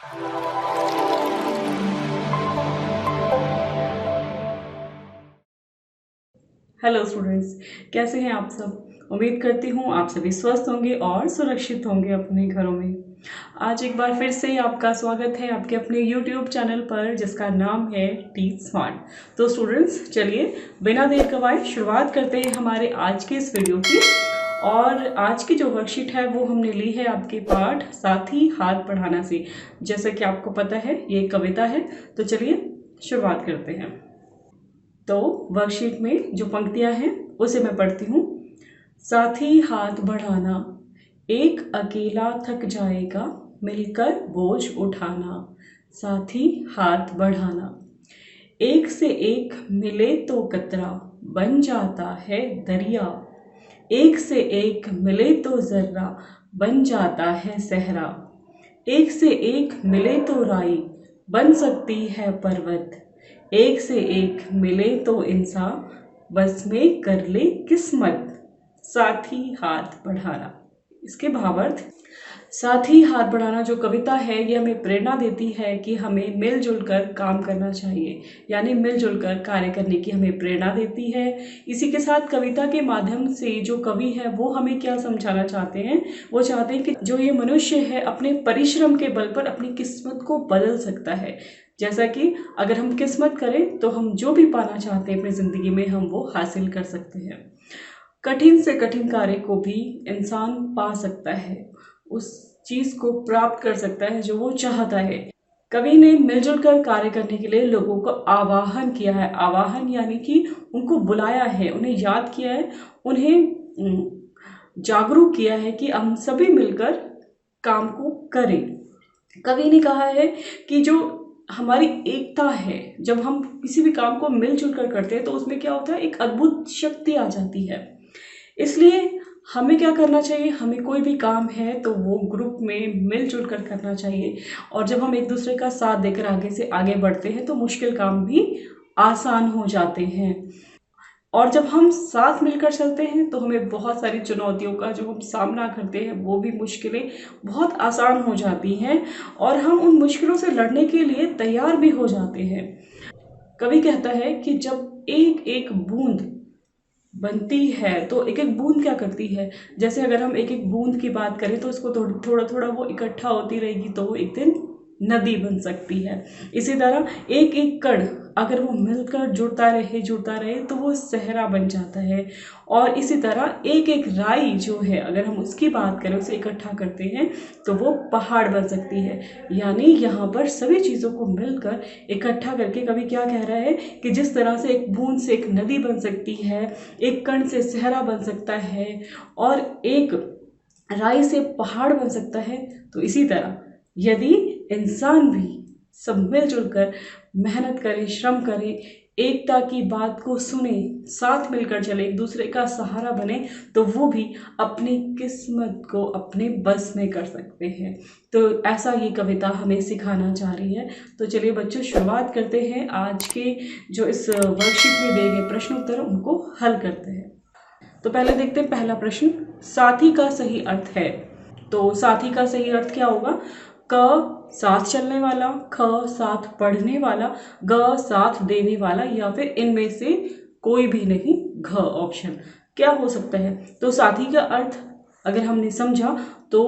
Hello students, कैसे हैं आप सब। उम्मीद करती हूँ आप सभी स्वस्थ होंगे और सुरक्षित होंगे अपने घरों में। आज एक बार फिर से आपका स्वागत है आपके अपने YouTube चैनल पर, जिसका नाम है टीच स्मार्ट। तो स्टूडेंट्स, चलिए बिना देर गवाए शुरुआत करते हैं हमारे आज के इस वीडियो की। और आज की जो वर्कशीट है वो हमने ली है आपके पाठ साथी हाथ बढ़ाना से। जैसा कि आपको पता है ये कविता है, तो चलिए शुरुआत करते हैं। तो वर्कशीट में जो पंक्तियां हैं उसे मैं पढ़ती हूँ। साथी हाथ बढ़ाना, एक अकेला थक जाएगा, मिलकर बोझ उठाना। साथी हाथ बढ़ाना, एक से एक मिले तो कतरा, बन जाता है दरिया। एक से एक मिले तो जर्रा, बन जाता है सहरा। एक से एक मिले तो राई, बन सकती है पर्वत। एक से एक मिले तो इंसान, बस में कर ले किस्मत। साथी हाथ बढ़ाना। इसके भावार्थ, साथी हाथ बढ़ाना जो कविता है ये हमें प्रेरणा देती है कि हमें मिलजुल कर काम करना चाहिए, यानी मिलजुल कर कार्य करने की हमें प्रेरणा देती है। इसी के साथ कविता के माध्यम से जो कवि है वो हमें क्या समझाना चाहते हैं, वो चाहते हैं कि जो ये मनुष्य है अपने परिश्रम के बल पर अपनी किस्मत को बदल सकता है। जैसा कि अगर हम किस्मत करें तो हम जो भी पाना चाहते हैं अपनी ज़िंदगी में हम वो हासिल कर सकते हैं। कठिन से कठिन कार्य को भी इंसान पा सकता है, उस चीज़ को प्राप्त कर सकता है जो वो चाहता है। कवि ने मिलजुल कर कार्य करने के लिए लोगों को आवाहन किया है। आवाहन यानी कि उनको बुलाया है, उन्हें याद किया है, उन्हें जागरूक किया है कि हम सभी मिलकर काम को करें। कवि ने कहा है कि जो हमारी एकता है, जब हम किसी भी काम को मिलजुल कर करते हैं तो उसमें क्या होता है, एक अद्भुत शक्ति आ जाती है। इसलिए हमें क्या करना चाहिए, हमें कोई भी काम है तो वो ग्रुप में मिलजुल कर करना चाहिए। और जब हम एक दूसरे का साथ देकर आगे से आगे बढ़ते हैं तो मुश्किल काम भी आसान हो जाते हैं। और जब हम साथ मिलकर चलते हैं तो हमें बहुत सारी चुनौतियों का जो हम सामना करते हैं वो भी मुश्किलें बहुत आसान हो जाती हैं और हम उन मुश्किलों से लड़ने के लिए तैयार भी हो जाते हैं। कवि कहता है कि जब एक एक बूंद बनती है तो एक एक बूंद क्या करती है, जैसे अगर हम एक एक बूंद की बात करें तो इसको थोड़ा थोड़ा वो इकट्ठा होती रहेगी तो वो एक दिन नदी बन सकती है। इसी तरह एक एक कण अगर वो मिलकर जुड़ता रहे तो वो सहरा बन जाता है। और इसी तरह एक एक राई जो है अगर हम उसकी बात करें, उसे इकट्ठा करते हैं तो वो पहाड़ बन सकती है। यानी यहाँ पर सभी चीज़ों को मिलकर इकट्ठा करके कवि क्या कह रहा है कि जिस तरह से एक बूंद से एक नदी बन सकती है, एक कण से सहरा बन सकता है और एक राई से पहाड़ बन सकता है, तो इसी तरह यदि इंसान भी सब मिलजुल कर मेहनत करे, श्रम करे, एकता की बात को सुने, साथ मिलकर चले, एक दूसरे का सहारा बने, तो वो भी अपनी किस्मत को अपने बस में कर सकते हैं। तो ऐसा ये कविता हमें सिखाना चाह रही है। तो चलिए बच्चों, शुरुआत करते हैं आज के जो इस वर्कशीट में दिए गए प्रश्न उत्तर उनको हल करते हैं। तो पहले देखते हैं पहला प्रश्न, साथी का सही अर्थ है। तो साथी का सही अर्थ क्या होगा, क साथ चलने वाला, ख साथ पढ़ने वाला, ग साथ देने वाला, या फिर इनमें से कोई भी नहीं, घ ऑप्शन क्या हो सकता है। तो साथी का अर्थ अगर हमने समझा तो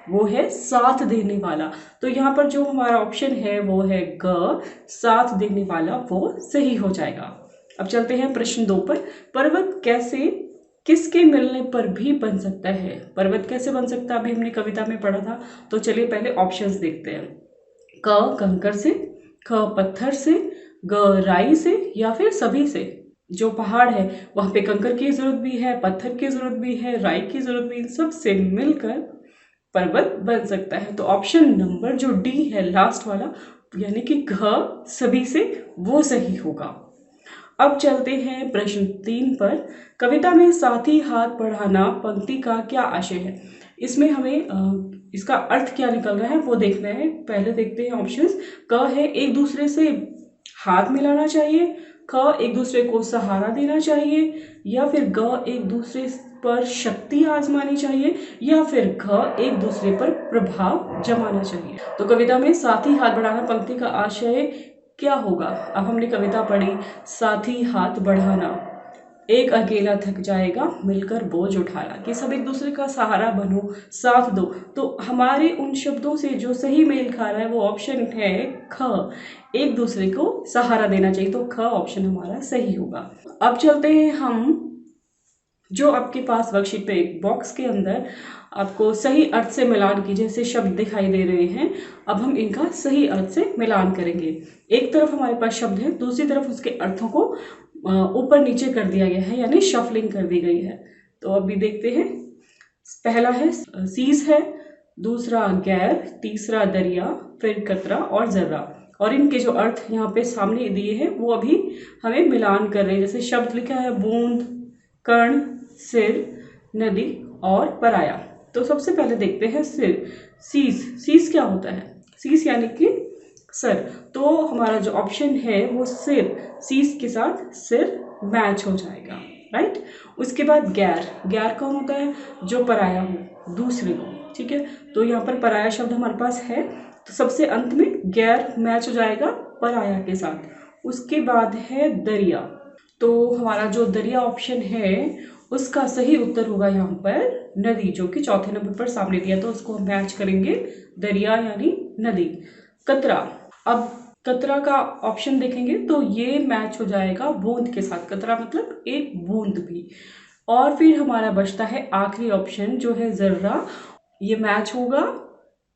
वो है साथ देने वाला। तो यहाँ पर जो हमारा ऑप्शन है वो है ग, साथ देने वाला, वो सही हो जाएगा। अब चलते हैं प्रश्न 2 पर। पर्वत कैसे किसके मिलने पर भी बन सकता है। पर्वत कैसे बन सकता है अभी हमने कविता में पढ़ा था। तो चलिए पहले ऑप्शंस देखते हैं। क कंकर से, ख पत्थर से, ग राई से, या फिर सभी से। जो पहाड़ है वहाँ पे कंकर की जरूरत भी है, पत्थर की जरूरत भी है, राई की जरूरत भी है, सब से मिलकर पर्वत बन सकता है। तो ऑप्शन नंबर जो डी है लास्ट वाला, यानी कि घ सभी से, वो सही होगा। अब चलते हैं प्रश्न 3 पर। कविता में साथी हाथ बढ़ाना पंक्ति का क्या आशय है। इसमें हमें इसका अर्थ क्या निकल रहा है वो देखना है। पहले देखते हैं ऑप्शंस। क है एक दूसरे से हाथ मिलाना चाहिए, ख एक दूसरे को सहारा देना चाहिए, या फिर ग एक दूसरे पर शक्ति आजमानी चाहिए या फिर घ एक दूसरे पर प्रभाव जमाना चाहिए। तो कविता में साथी हाथ बढ़ाना पंक्ति का आशय क्या होगा? अब हमने कविता पढ़ी, साथी हाथ बढ़ाना, एक अकेला थक जाएगा मिलकर बोझ उठाना, कि सब एक दूसरे का सहारा बनो, साथ दो। तो हमारे उन शब्दों से जो सही मेल खा रहा है वो ऑप्शन है ख, एक दूसरे को सहारा देना चाहिए। तो ख ऑप्शन हमारा सही होगा। अब चलते हैं हम जो आपके पास वर्कशीट पे एक बॉक्स के अंदर आपको सही अर्थ से मिलान की जैसे शब्द दिखाई दे रहे हैं, अब हम इनका सही अर्थ से मिलान करेंगे। एक तरफ हमारे पास शब्द है, दूसरी तरफ उसके अर्थों को ऊपर नीचे कर दिया गया है, यानी शफलिंग कर दी गई है। तो अभी देखते हैं। पहला है सीस है, दूसरा गैर, तीसरा दरिया, फिर कतरा और जर्रा। और इनके जो अर्थ यहाँ पे सामने दिए हैं वो अभी हमें मिलान कर रहे हैं। जैसे शब्द लिखा है बूंद, कर्ण, सिर, नदी और पराया। तो सबसे पहले देखते हैं सिर। सीस, सीस क्या होता है? सीस यानी कि सर। तो हमारा जो ऑप्शन है वो सिर, सीस के साथ सिर मैच हो जाएगा, राइट। उसके बाद गैर, गैर कौन होता है? जो पराया हो, दूसरे को, ठीक है। तो यहाँ पर पराया शब्द हमारे पास है, तो सबसे अंत में गैर मैच हो जाएगा पराया के साथ। उसके बाद है दरिया। तो हमारा जो दरिया ऑप्शन है उसका सही उत्तर होगा यहाँ पर नदी, जो कि चौथे नंबर पर सामने दिया, तो उसको हम मैच करेंगे, दरिया यानी नदी। कतरा, अब कतरा का ऑप्शन देखेंगे तो ये मैच हो जाएगा बूंद के साथ, कतरा मतलब एक बूंद भी। और फिर हमारा बचता है आखिरी ऑप्शन जो है जर्रा, ये मैच होगा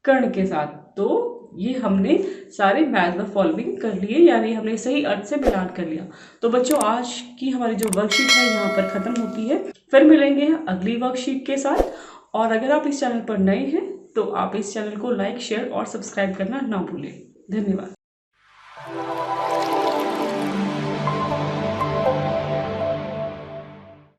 कर्ण के साथ। तो ये हमने सारे मैच द फॉलोइंग कर लिए, यानी हमने सही अर्थ से मिलान कर लिया। तो बच्चों आज की हमारी जो वर्कशीट है यहाँ पर खत्म होती है, फिर मिलेंगे अगली वर्कशीट के साथ। और अगर आप इस चैनल पर नए हैं तो आप इस चैनल को लाइक, शेयर और सब्सक्राइब करना ना भूलें। धन्यवाद।